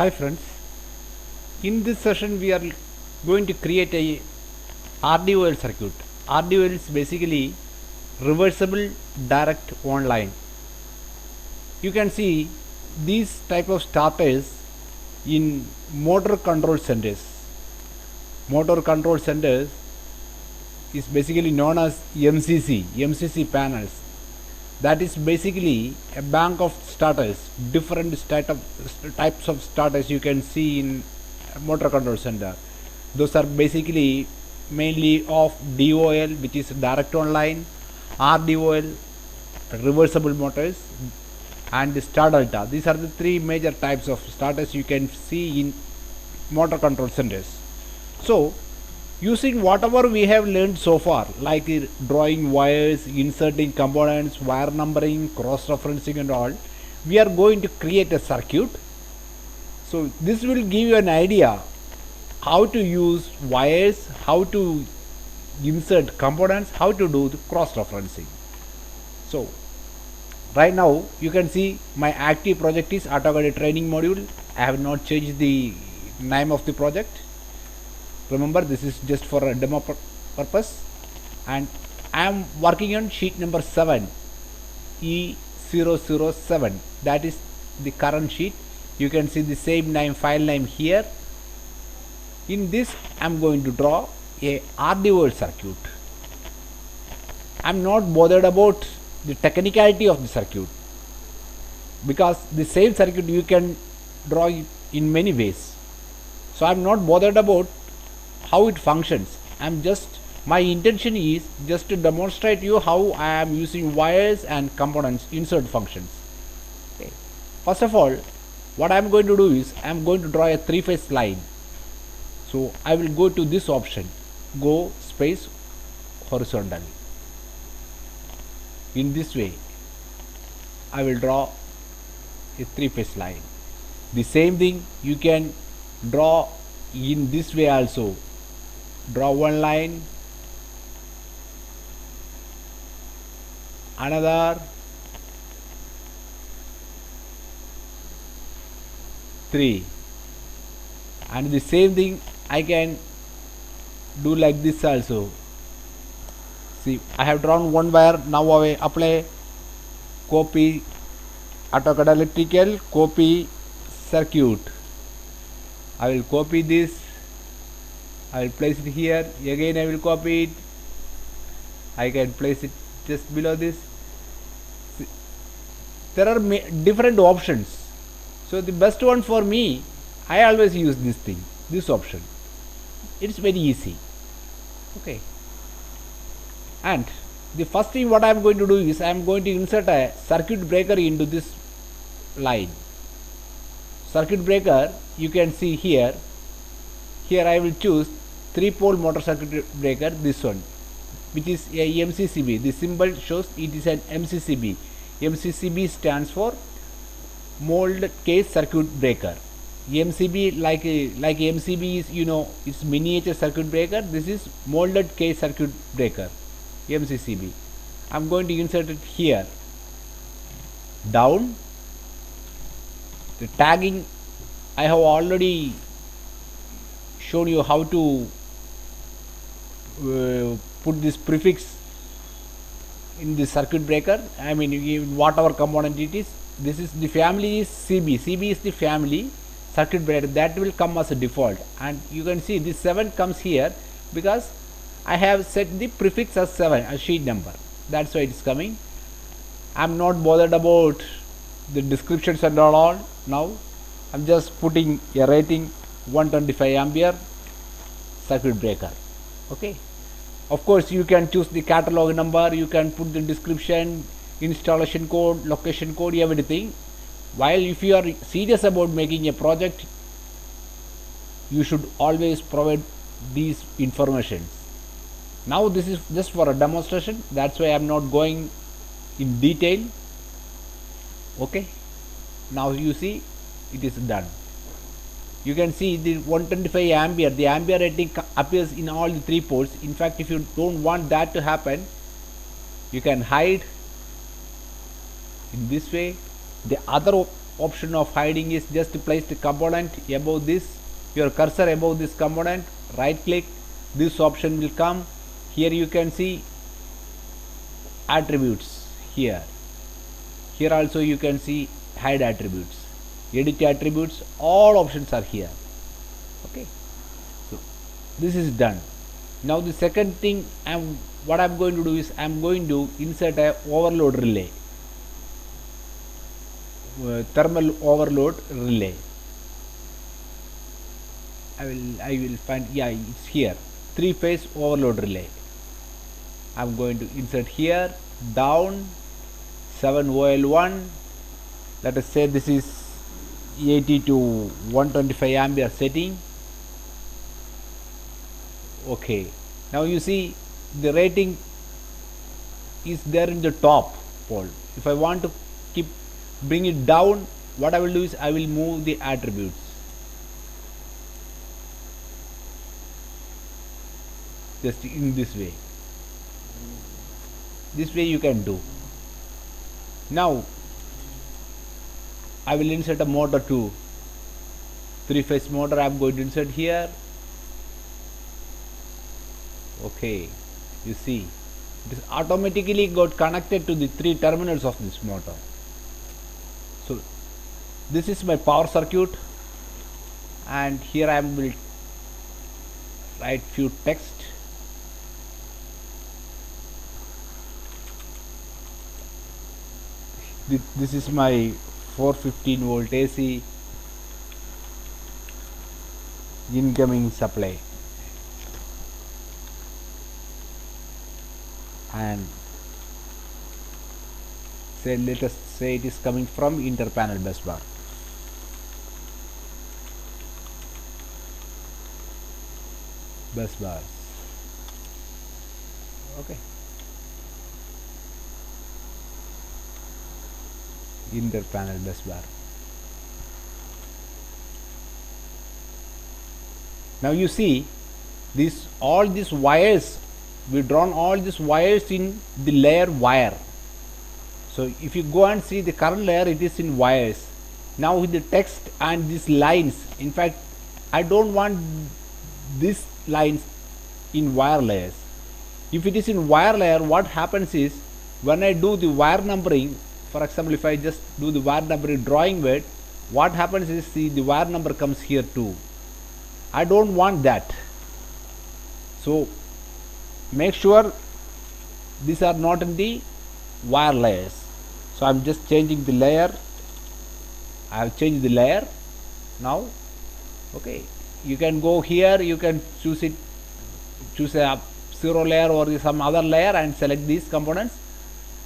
Hi friends, in this session we are going to create a RDOL circuit. RDOL is basically reversible direct online. You can see these type of starters in motor control centers. Motor control centers is basically known as MCC panels. That is basically a bank of starters, different types of starters you can see in a motor control center. Those are basically mainly of DOL, which is direct online, RDOL, reversible motors, and star delta. These are the three major types of starters you can see in motor control centers. So using whatever we have learned so far, like drawing wires, inserting components, wire numbering, cross referencing and all, we are going to create a circuit. So this will give you an idea how to use wires, how to insert components, how to do the cross referencing. So right now you can see my active project is AutoCAD training module. I have not changed the name of the project. Remember, this is just for a demo purpose, and I am working on sheet number 7, E007. That is the current sheet. You can see the same name, file name here. In this I am going to draw a RDOL circuit. I am not bothered about the technicality of the circuit, because the same circuit you can draw in many ways. So I am not bothered about how it functions. My intention is just to demonstrate you how I am using wires and components insert functions. Okay. First of all, what I am going to do is I am going to draw a three-phase line. So I will go to this option, go space horizontal. In this way I will draw a three-phase line. The same thing you can draw in this way also. Draw one line, another, 3, and the same thing I can do like this also. See, I have drawn one wire. Now I apply copy AutoCAD electrical, copy circuit. I will copy this, I will place it here. Again I will copy it. I can place it just below this. See, there are different options. So the best one for me, I always use this option. It's very easy. Okay. And the first thing what I am going to do is I am going to insert a circuit breaker into this line. Circuit breaker you can see here. Here I will choose 3-pole motor circuit breaker, this one, which is a MCCB. The symbol shows it is an MCCB. MCCB stands for molded case circuit breaker. MCB like MCB is, it's miniature circuit breaker. This is molded case circuit breaker, MCCB. I am going to insert it here. Down. The tagging I have already shown you how to put this prefix in the circuit breaker. I mean, whatever component it is. This is the family is CB. CB is the family circuit breaker that will come as a default, and you can see this 7 comes here because I have set the prefix as 7 as sheet number. That's why it is coming. I am not bothered about the descriptions and all. Now I am just putting a rating 125 ampere circuit breaker. Okay. Of course you can choose the catalog number, you can put the description, installation code, location code, everything. While if you are serious about making a project, you should always provide these informations. Now this is just for a demonstration, that's why I am not going in detail. Okay. Now you see it is done. You can see the 125 ampere, the ampere rating appears in all the 3 ports. In fact, if you don't want that to happen, you can hide in this way. The other option of hiding is just place the component above this, your cursor above this component, right click, this option will come. Here you can see attributes. Here also you can see hide attributes, edit attributes, all options are here. Okay, so this is done. Now the second thing what I'm going to do is I'm going to insert a overload relay, thermal overload relay. I will find, yeah, it's here, 3-phase overload relay. I'm going to insert here, down 7OL1. Let us say this is 80 to 125 ampere setting. Okay, now you see the rating is there in the top pole. If I want to bring it down, what I will do is I will move the attributes. Just in this way. This way you can do. Now I will insert a motor too. 3-phase motor I am going to insert here. Okay, you see it is automatically got connected to the 3 terminals of this motor. So this is my power circuit, and here I will write few text. This is my 415 volt AC incoming supply, and let us say it is coming from interpanel bus bar. Bus bars. Okay. Interpanel bus bar. Now you see all these wires, we drawn all these wires in the layer wire. So if you go and see the current layer, it is in wires. Now with the text and these lines, in fact I don't want these lines in wire layers. If it is in wire layer, what happens is when I do the wire numbering, for example if I just do the wire numbering drawing word, what happens is see the wire number comes here too. I don't want that. So make sure these are not in the wire layers. So I'm just changing the layer. I have changed the layer now. Okay, you can go here, you can choose a 0 layer or some other layer and select these components.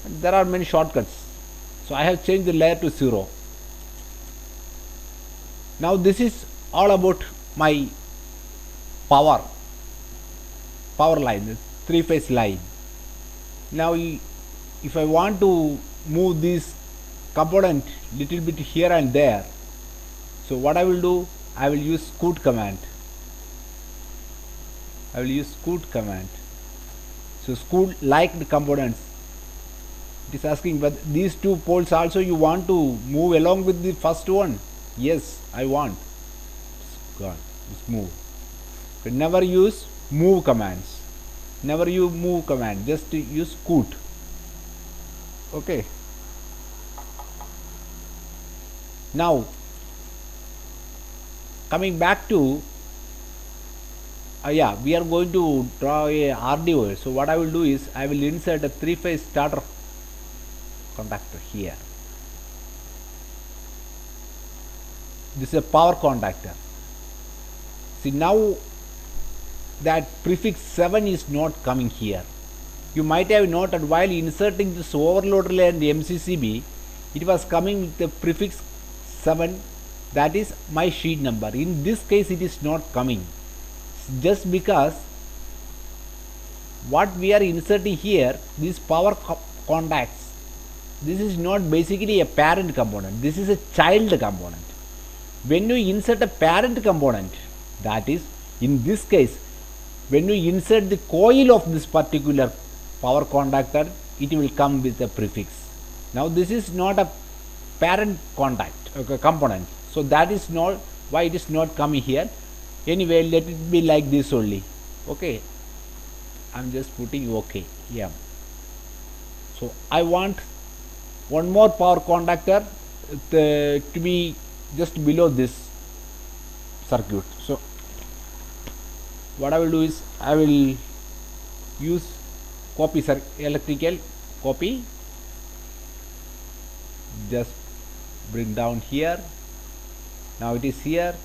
There are many shortcuts. So I have changed the layer to 0. Now this is all about my power line, the 3-phase line. Now if I want to move this component little bit here and there, so what I will do, I will use scoot command. So scoot like the components. It is asking, but these 2 poles also you want to move along with the first one? Yes, I want. God, just move. But never use move commands. Never use move command. Just use scoot. Okay. Now coming back to we are going to draw a RDO. So what I will do is I will insert a 3-phase starter contactor here. This is a power contactor. See, now that prefix 7 is not coming here. You might have noted while inserting this overload relay and the MCCB, it was coming with the prefix 7, that is my sheet number. In this case it is not coming, just because what we are inserting here, these power contacts, this is not basically a parent component, this is a child component. When you insert a parent component, that is in this case when you insert the coil of this particular power contactor, it will come with a prefix. Now this is not a parent contact, okay, component. So that is not why it is not coming here. Anyway, let it be like this only. Okay, I'm just putting okay. Yeah. So I want one more power contactor to be just below this circuit. So what I will do is I will use copy electrical copy, just bring down here. Now it is here.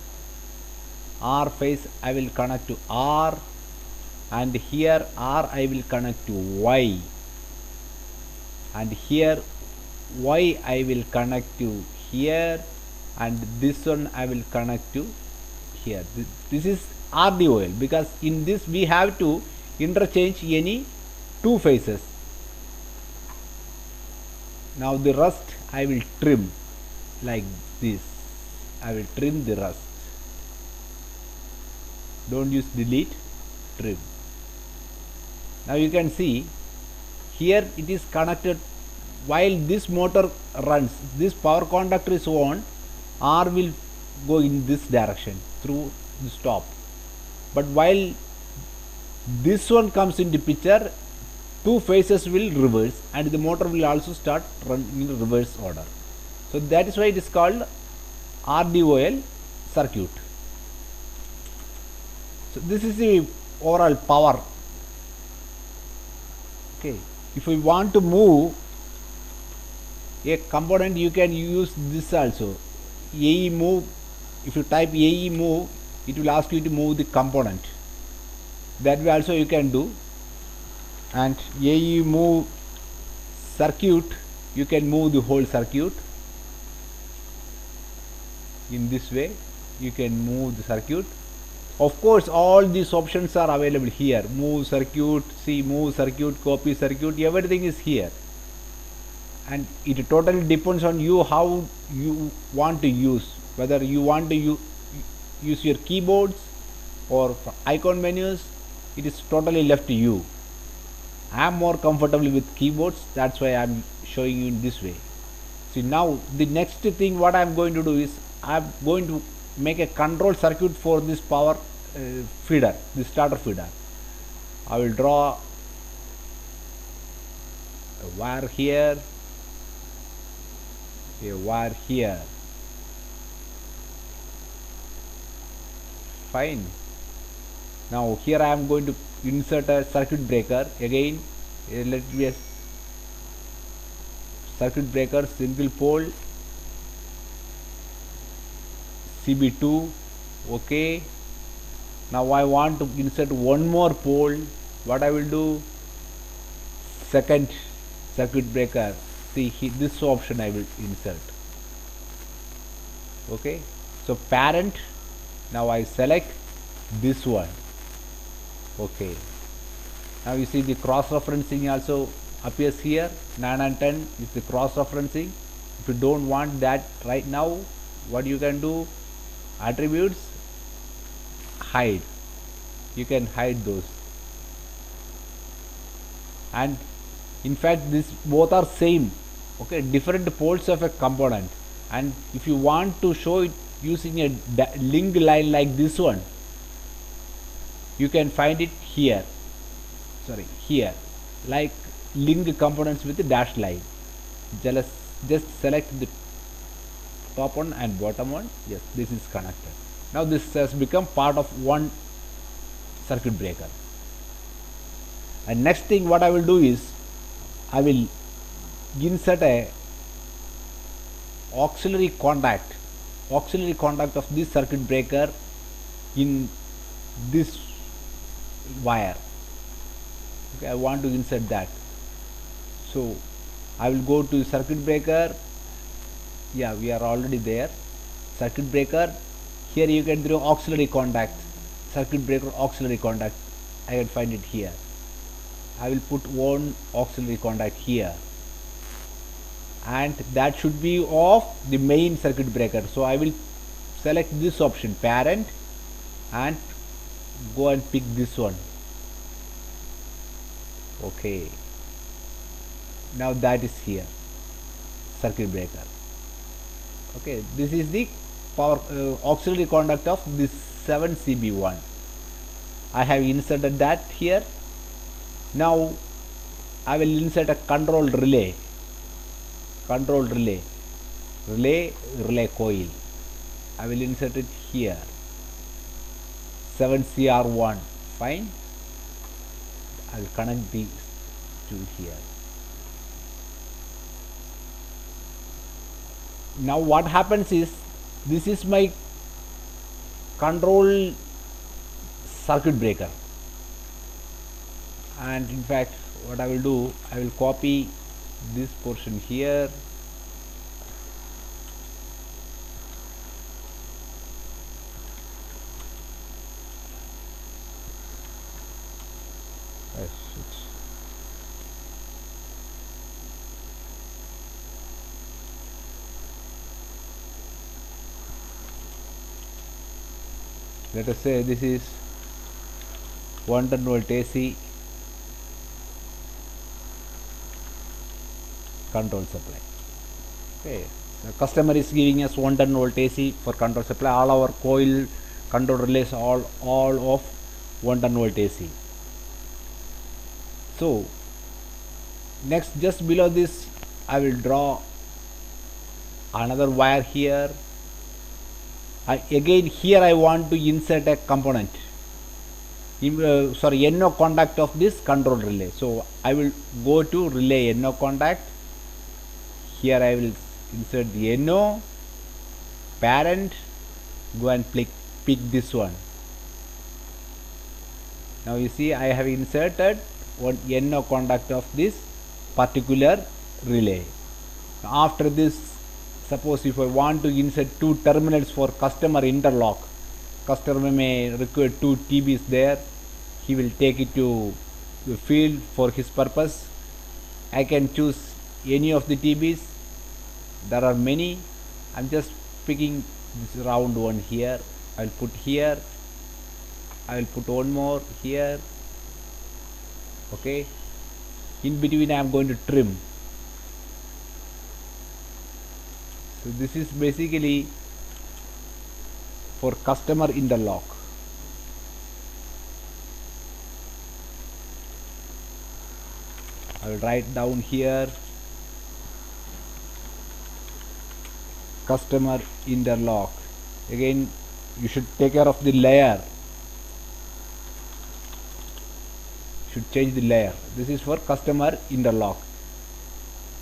R phase I will connect to R, and here R I will connect to Y, and here Y I will connect to here, and this one I will connect to here. This is RDOL, because in this we have to interchange any two phases. Now the rest I will trim like this. I will trim the rest. Don't use delete, trim. Now you can see here it is connected. While this motor runs, this power conductor is on, R will go in this direction through the stop. But while this one comes into picture, two phases will reverse, and the motor will also start running in reverse order. So that is why it is called RDOL circuit. So this is the overall power. Okay, if we want to move a component, you can use this also. AE move. If you type AE move, it will ask you to move the component. That way also you can do. And AE move circuit, you can move the whole circuit. In this way you can move the circuit. Of course, all these options are available here. Move circuit, see, move circuit, copy circuit, everything is here. And it totally depends on you how you want to use, whether you want to use your keyboards or icon menus. It is totally left to you. I am more comfortable with keyboards, that's why I am showing you in this way. See, now the next thing what I am going to do is I am going to make a control circuit for this power feeder, this starter feeder. I will draw a wire here, a wire here. Fine. Now here I am going to insert a circuit breaker. Again, let it be a circuit breaker, single pole, CB2. Okay. Now I want to insert one more pole. What I will do? Second circuit breaker. See, this option I will insert. Okay. So parent. Now I select this one. Okay. Now you see the cross referencing also appears here. 9 and 10 is the cross referencing. If you don't want that right now, what you can do? Attributes, hide. You can hide those. And in fact this both are same. Okay, different poles of a component. And if you want to show it using a link line like this one, you can find it here. Sorry, here, like link components with a dashed line. Just select the top one and bottom one. Yes, this is connected. Now this has become part of one circuit breaker. And next thing what I will do is I will insert a auxiliary contact of this circuit breaker in this wire. Okay, I want to insert that. So I will go to circuit breaker. Yeah, we are already there. Circuit breaker. Here you can do auxiliary contact. Circuit breaker auxiliary contact. I can find it here. I will put one auxiliary contact here, and that should be of the main circuit breaker. So I will select this option, parent, and go and pick this one. Okay. Now that is here, circuit breaker. Okay, this is the power auxiliary contact of this 7CB1. I have inserted that here. Now I will insert a control relay, relay coil. I will insert it here, 7CR1. Fine. I will connect these to here. Now what happens is, this is my control circuit breaker, and in fact what I will do, I will copy this portion here, let us say this is 110 volt AC control supply. Okay, the customer is giving us 110 volt AC for control supply. All our coil control relays all of 110 volt AC. So next, just below this, I will draw another wire here. Again here I want to insert a component, NO contact of this control relay. So I will go to relay NO contact. Here I will insert the NO parent, go and pick this one. Now you see I have inserted one NO contact of this particular relay. After this, suppose if I want to insert two terminals for customer interlock, customer may require two TBs there, he will take it to the field for his purpose. I can choose any of the TBs, there are many. I'm just picking this round one here, I'll put here, I will put one more here. Okay, in between I am going to trim. So this is basically for customer interlock. I will write down here customer interlock. Again you should take care of the layer, should change the layer. This is for customer interlock.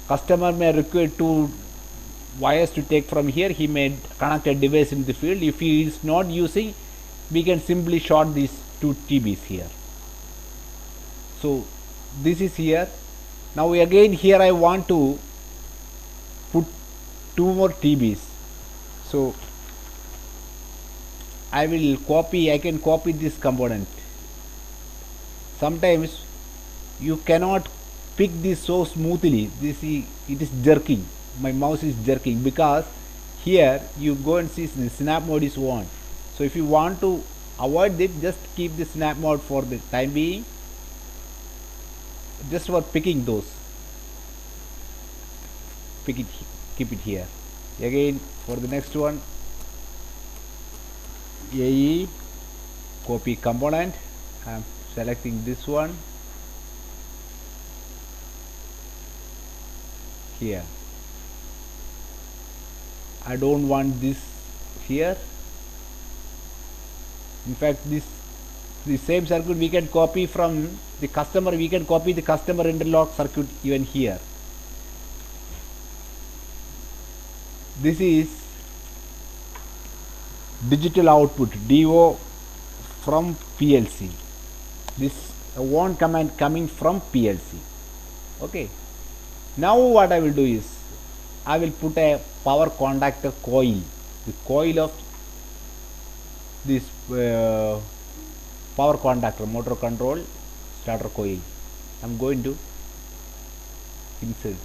Customer may require two wires to take from here, he may connect a device in the field. If he is not using, we can simply short these two TBs here. So this is here. Now again here I want to put two more TBs. So I can copy this component. Sometimes you cannot pick this so smoothly, it is jerking. My mouse is jerking because here you go and see the snap mode is on. So if you want to avoid it, just keep the snap mode for the time being, just for picking those. Pick it, keep it here. Again for the next one, AE copy component. I am selecting this one here. I don't want this here. In fact, the same circuit we can copy from the customer, we can copy the customer interlock circuit even here. This is digital output DO from PLC. This one command coming from PLC. Okay. Now what I will do is, I will put a power contactor coil, the coil of this power contactor, motor control starter coil. I am going to insert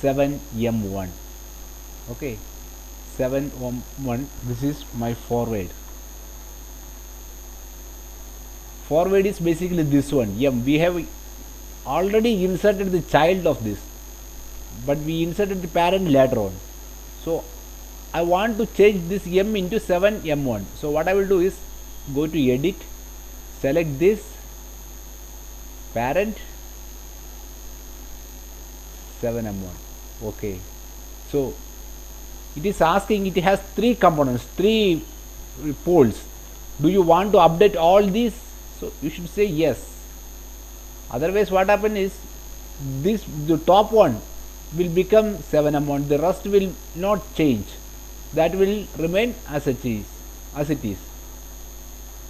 7M1. Okay, 7M1. This is my forward. Forward is basically this one. We have already inserted the child of this, but we inserted the parent later on. So I want to change this M into 7M1. So what I will do is go to edit, select this parent 7M1. Okay, so it is asking, it has three components, three poles. Do you want to update all these? So you should say yes. Otherwise what happen is, this the top one will become 7M1, the rest will not change, that will remain as it is.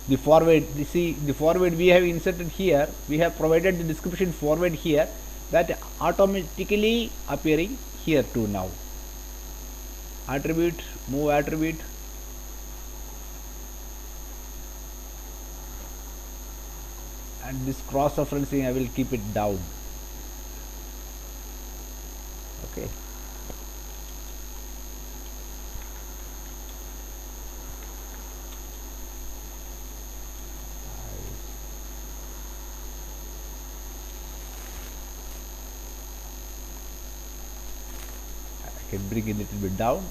The forward, you see the forward we have inserted here, we have provided the description forward here, that automatically appearing here too now. Attribute, move attribute, and this cross referencing I will keep it down. Okay. I can bring it a little bit down.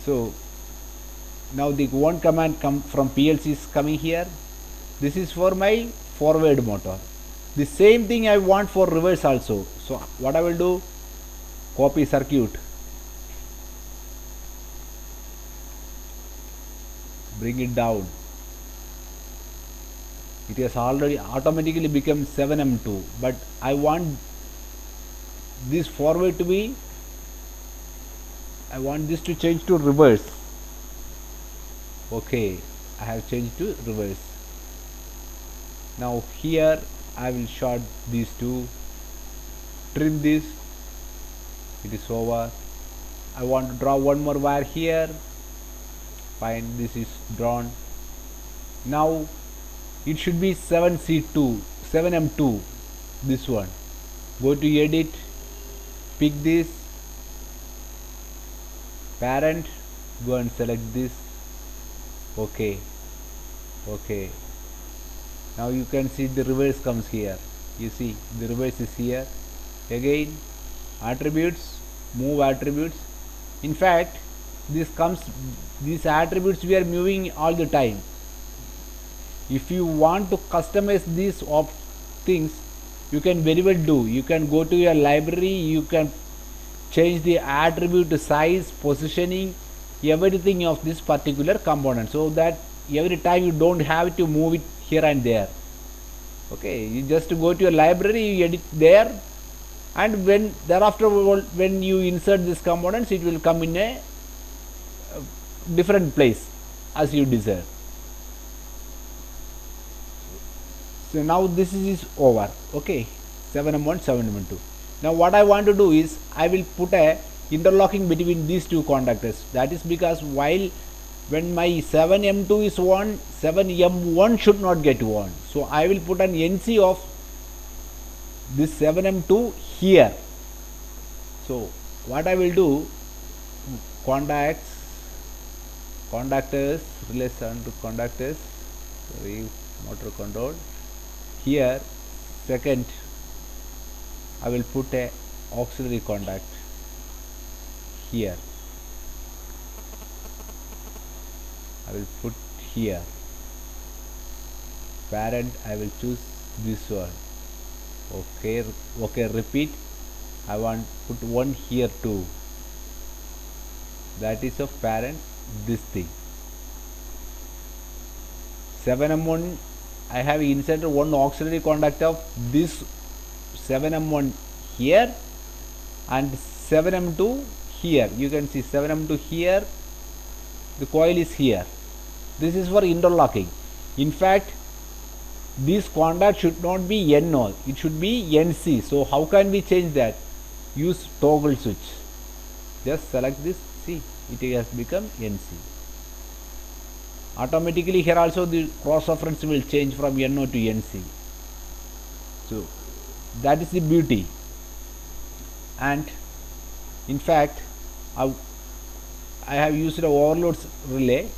So now the one command come from PLC is coming here. This is for my forward motor. The same thing I want for reverse also. So what I will do, copy circuit, bring it down. It has already automatically become 7M2, but I want this forward to be, I want this to change to reverse. Okay, I have changed to reverse. Now here I will short these two, trim this, it is over. I want to draw one more wire here, fine, this is drawn. Now it should be 7M2, this one. Go to edit, pick this parent, go and select this. Okay, now you can see the reverse comes here. You see the reverse is here. Again attributes, move attributes. In fact these attributes we are moving all the time. If you want to customize these things, you can very well do. You can go to your library, you can change the attribute size, positioning, everything of this particular component, so that every time you don't have to move it here and there. Okay, you just go to your library, you edit there, and when thereafter when you insert these components, it will come in a different place as you desire. So now this is over. Okay, 7M1, 7M2. Now what I want to do is, I will put a interlocking between these two contactors. That is because when my 7M2 is on, 7M1 should not get on. So I will put an NC of this 7M2 here. So what I will do, contactors, relation to contactors, sorry, motor control. Here second I will put a auxiliary contact here. I will put here. Parent I will choose this one. Okay, repeat. I want put one here too. That is of parent, this thing. 7M1 I have inserted one auxiliary contact of this 7M1 here and 7M2 here. You can see 7M2 here, the coil is here. This is for interlocking. In fact, this contact should not be NO, it should be NC. So how can we change that? Use toggle switch. Just select this, see, it has become NC. Automatically here also the cross reference will change from NO to NC. So that is the beauty. And in fact I have used a overload relay.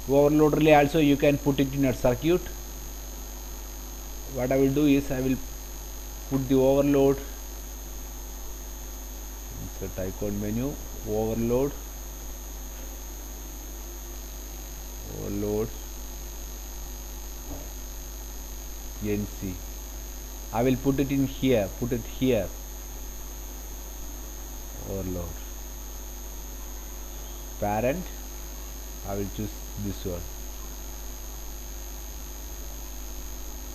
Overload relay also you can put it in a circuit. What I will do is, I will put the overload, insert icon menu, overload, overload NC. I will put it in here, overload parent. I will choose this one.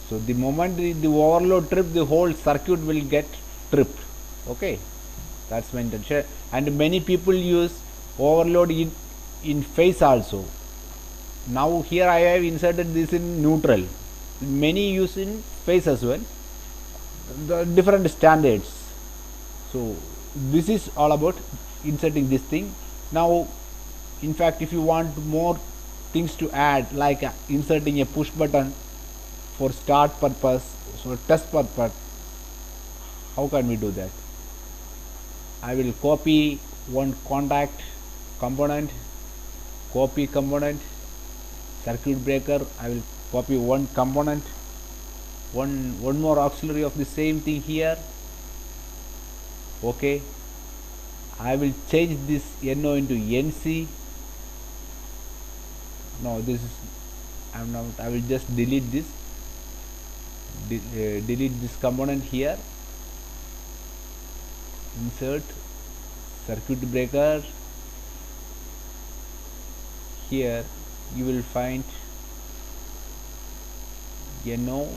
So the moment the overload trip, the whole circuit will get tripped. Okay, that's my intention. And many people use overload in phase also. Now here I have inserted this in neutral. Many use in phase as well. The different standards. So this is all about inserting this thing. Now, in fact, if you want more things to add, like inserting a push button for start purpose, so test purpose, how can we do that? I will copy one contact component, copy component, circuit breaker. I will copy one component, one more auxiliary of the same thing here. Okay, I will change this NO into NC. No, this is I'm not. I will just delete this. Delete this component here. Insert circuit breaker. Here you will find NO.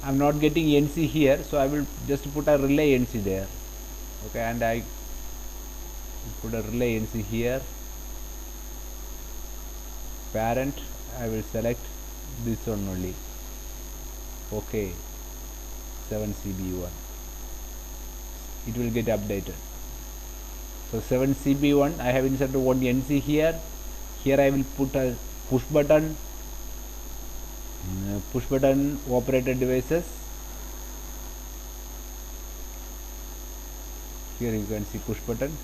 I'm not getting NC here, so I will just put a relay NC there. Okay, and I put a relay NC here. Parent, I will select this one only. Okay, 7CB1. It will get updated. So 7CB1, I have inserted one NC here. Here I will put a push button operated devices. Here you can see push button.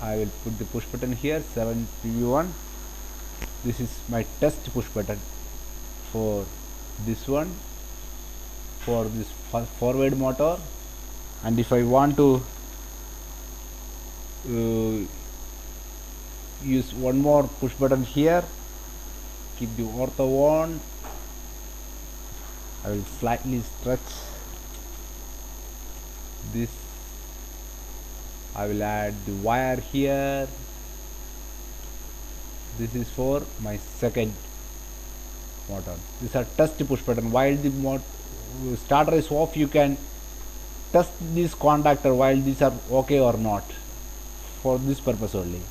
I will put the push button here, 7PB1. This is my test push button for this one, for this forward motor. And if I want to use one more push button here, keep the ortho on. I will slightly stretch this. I will add the wire here. This is for my second motor. These are test push button. While the starter is off, you can test this contactor while these are okay or not, for this purpose only.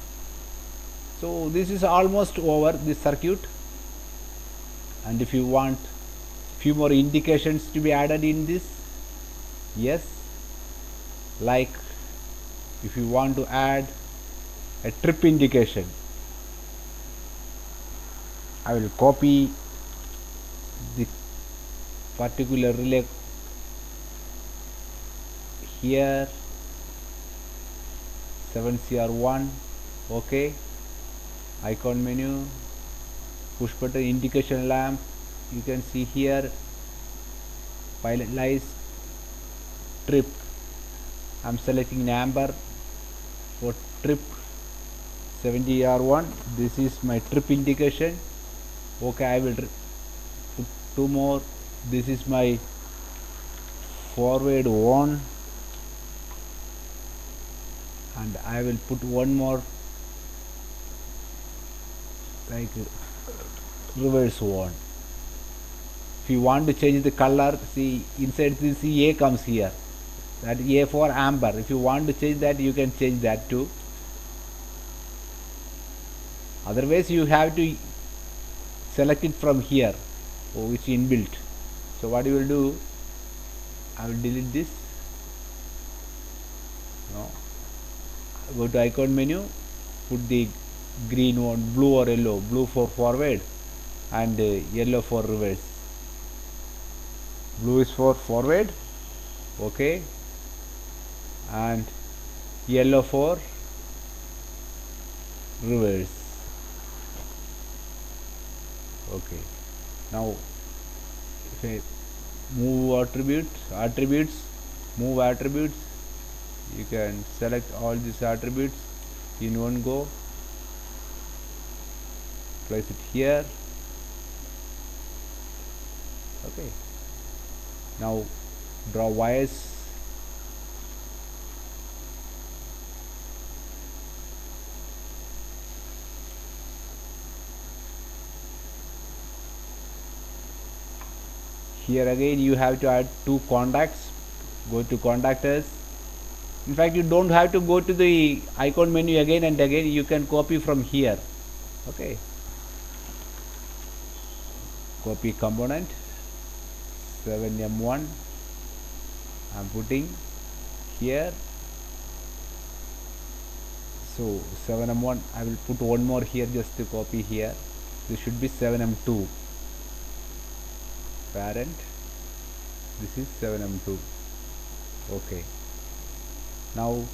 So this is almost over, this circuit. And if you want few more indications to be added in this, yes, like if you want to add a trip indication, I will copy the particular relay here, 7CR1. okay, icon menu, push button, indication lamp. You can see here pilot lights, trip. I'm selecting amber for trip, 70R1. This is my trip indication. Okay, I will put two more. This is my forward on, and I will put one more like reverse on. If you want to change the color, see inside this A comes here, that A for amber. If you want to change that, you can change that too. Otherwise you have to select it from here, which inbuilt. So what you will do, I will delete this. No, go to icon menu, put the green one, blue or yellow, blue for forward and yellow for reverse. Blue is for forward, okay, and yellow for reverse. Okay, now if I move attributes, move attributes, you can select all these attributes in one go. Place it here. Okay. Now draw wires. Here again you have to add two contacts. Go to contactors. In fact, you don't have to go to the icon menu again and again. You can copy from here. Okay. Copy component 7M1. I'm putting here. So 7M1. I will put one more here just to copy here. This should be 7M2. Parent. This is 7M2. Okay. Now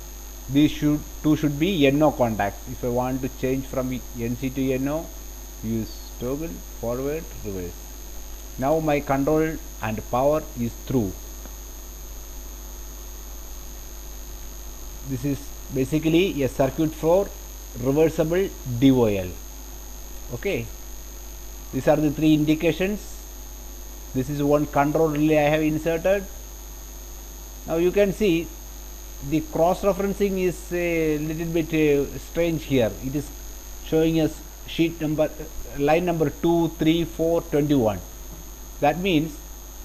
these two should be NO contacts. If I want to change from NC to NO, use toggle forward reverse. Now my control and power is through. This is basically a circuit for reversible DOL. Okay. These are the three indications. This is one control relay I have inserted. Now you can see the cross referencing is a little bit strange here. It is showing us sheet number line number 2, 3, 4, 21. That means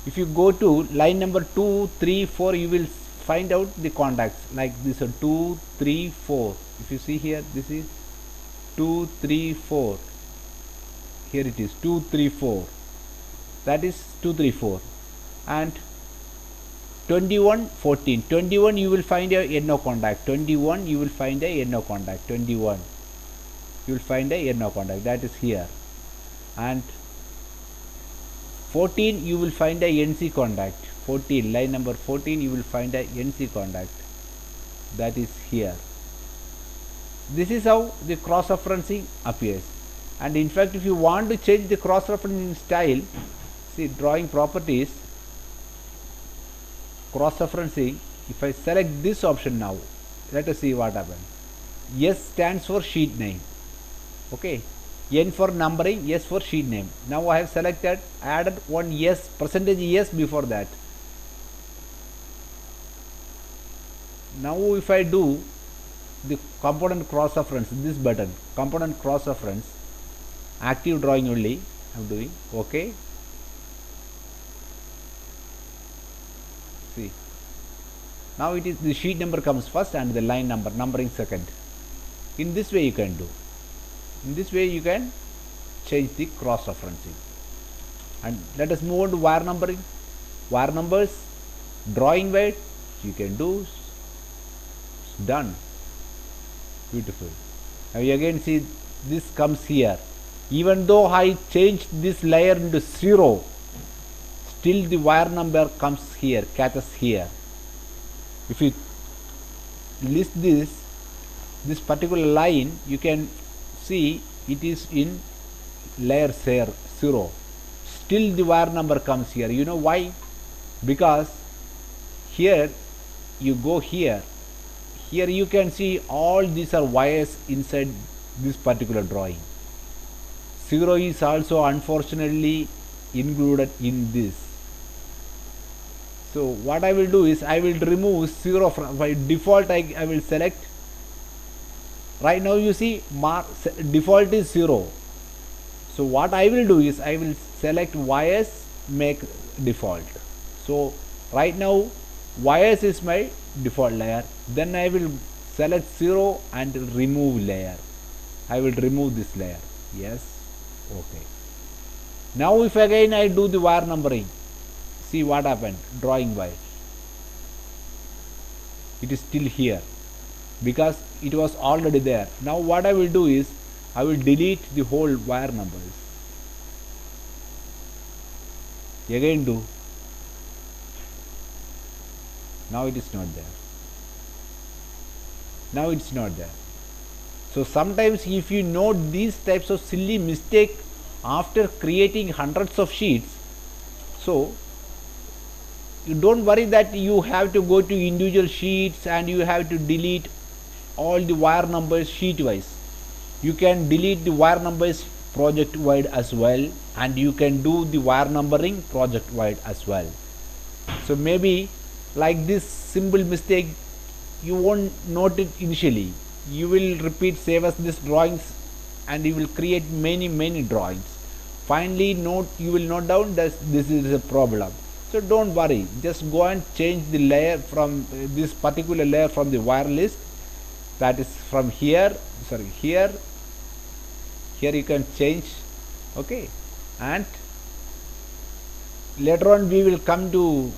if you go to line number 2, 3, 4, you will find out the contacts like this 2, 3, 4. If you see here, this is 2, 3, 4. Here it is 2, 3, 4. That is 2, 3, 4. And 21, 14. 21 you will find a NO contact. 21 you will find a NO contact. 21 you will find a NO contact. That is here. And 14 you will find a NC contact. 14, line number 14 you will find a NC contact. That is here. This is how the cross referencing appears. And in fact, if you want to change the cross referencing style, see drawing properties, cross referencing. If I select this option now, let us see what happens. S stands for sheet name. Okay. N for numbering, S for sheet name. Now I have selected, added one S, percentage S before that. Now if I do the component cross reference, this button, component cross reference, active drawing only, I am doing. Okay. See. Now it is the sheet number comes first and the line number, numbering second. In this way you can do. In this way you can change the cross referencing. And let us move on to wire numbering. Wire numbers, drawing weight, you can do. Done. Beautiful. Now you again see this comes here. Even though I changed this layer into 0, still the wire number comes here, catches here. If you list this particular line, you can see it is in layer 0. Still the wire number comes here. You know why? Because here you go here. Here you can see all these are wires inside this particular drawing. 0 is also unfortunately included in this. So what I will do is I will remove 0 from by default. I will select. Right now you see default is 0. So what I will do is I will select wires, make default. So right now wires is my default layer. Then I will select 0 and remove layer. I will remove this layer. Yes. Okay. Now if again I do the wire numbering, see what happened. Drawing wire. It is still here because it was already there. Now what I will do is I will delete the whole wire numbers. Again do. Now it is not there. Now it's not there. So sometimes if you note these types of silly mistake after creating hundreds of sheets, so you don't worry that you have to go to individual sheets and you have to delete all the wire numbers sheet wise. You can delete the wire numbers project wide as well, and you can do the wire numbering project wide as well. So maybe like this simple mistake you won't note it initially. You will repeat save as this drawings and you will create many drawings. Finally you will note down that this is a problem. So don't worry, just go and change the layer from this particular layer from the wire list, that is from here, here you can change. Okay, and later on we will come to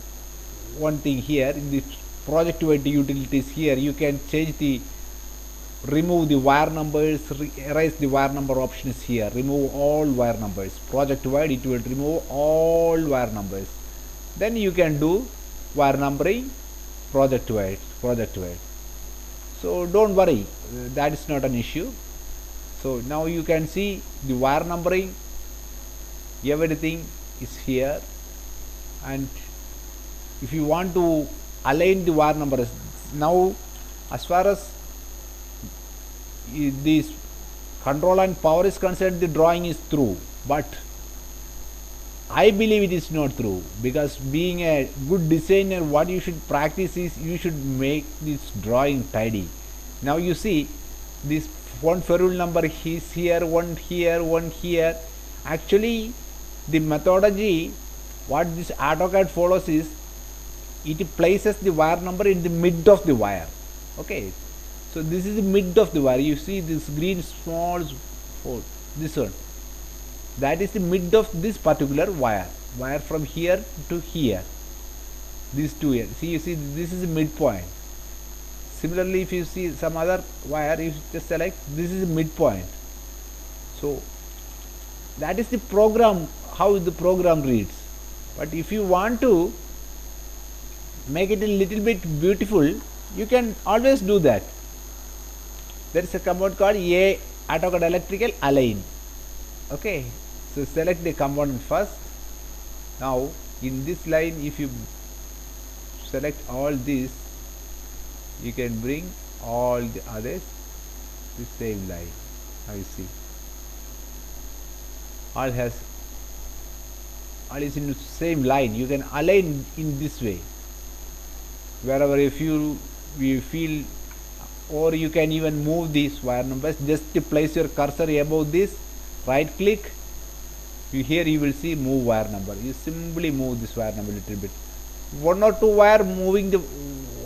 one thing here in the project wide utilities. Here you can change the remove the wire numbers, erase the wire number options here, remove all wire numbers. Project wide it will remove all wire numbers. Then you can do wire numbering project wide. So don't worry, that is not an issue. So now you can see the wire numbering, everything is here. And if you want to align the wire numbers, now as far as this control and power is concerned, the drawing is through, but I believe it is not through, because being a good designer, what you should practice is you should make this drawing tidy. Now you see this one ferrule number is here, one here. Actually the methodology what this AutoCAD follows is it places the wire number in the mid of the wire. Okay, so this is the mid of the wire. You see this green small hole, this one, that is the mid of this particular wire from here to here, these two here. See, you see this is the midpoint. Similarly, if you see some other wire, you just select, this is the midpoint. So that is the program, how the program reads. But if you want to make it a little bit beautiful, you can always do that. There is a command called AutoCAD Electrical Align. Okay, so select the component first. Now in this line, if you select all these, you can bring all the others the same line. Now you see all is in the same line. You can align in this way wherever if you feel, or you can even move these wire numbers. Just to place your cursor above this, right click, here you will see move wire number. You simply move this wire number a little bit, one or two wire moving.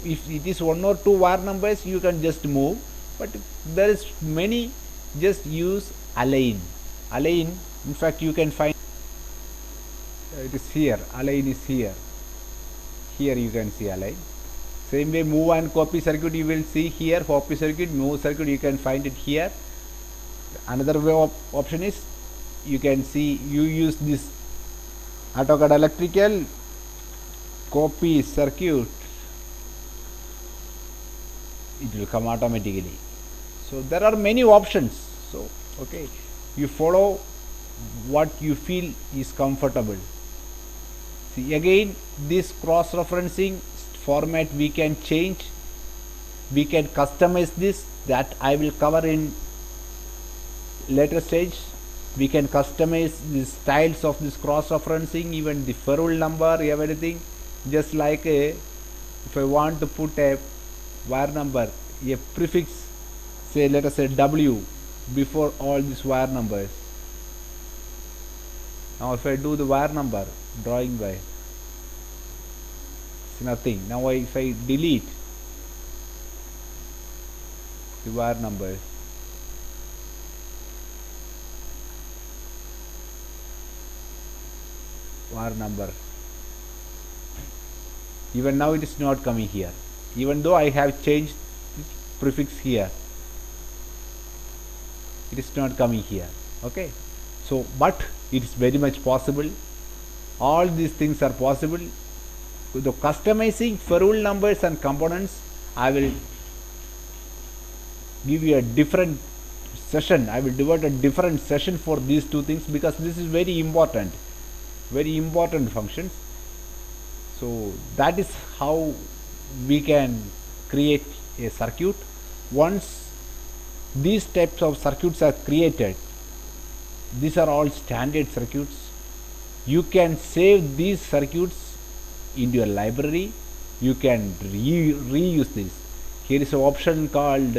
If it is one or two wire numbers, you can just move, but if there is many, just use align. In fact, you can find it is here, align is here you can see align. Same way, move and copy circuit you will see here, copy circuit, move circuit you can find it here. Another way of option is you can see, you use this AutoCAD Electrical copy circuit, it will come automatically. So there are many options. So okay, you follow what you feel is comfortable. See, again this cross referencing format we can change, we can customize this, that I will cover in later stage. We can customize the styles of this cross referencing, even the ferrule number, everything. Just like if I want to put a wire number, a prefix, say let us say W before all these wire numbers. Now if I do the wire number drawing by, it's nothing. Now if I delete the wire numbers, wire number, even now it is not coming here, even though I have changed prefix here, it is not coming here. Okay, so but it is very much possible. All these things are possible. With the customizing ferrule numbers and components, I will give you a different session. I will devote a different session for these two things, because this is very important functions. So that is how we can create a circuit. Once these types of circuits are created, these are all standard circuits. You can save these circuits in your library. You can reuse this. Here is an option called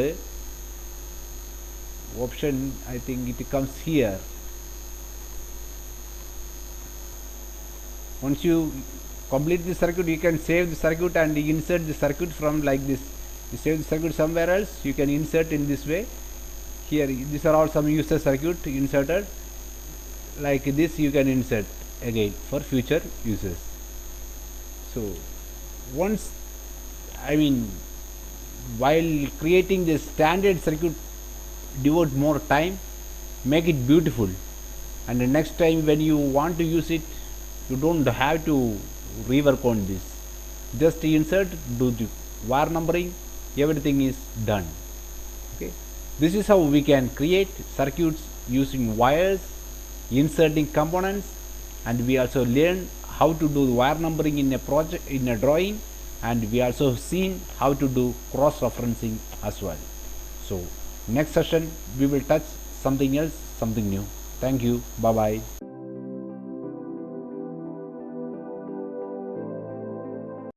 option, I think it comes here. Once you complete the circuit, you can save the circuit and insert the circuit from like this. You save the circuit somewhere else, you can insert in this way. Here these are all some user circuit inserted like this. You can insert again for future users. So once, I mean, while creating this standard circuit, devote more time, make it beautiful, and the next time when you want to use it, you don't have to rework on this. Just insert, do the wire numbering, everything is done. Okay, this is how we can create circuits using wires, inserting components, and we also learn how to do wire numbering in a project, in a drawing, and we also seen how to do cross referencing as well. So next session we will touch something else, something new. Thank you. Bye bye.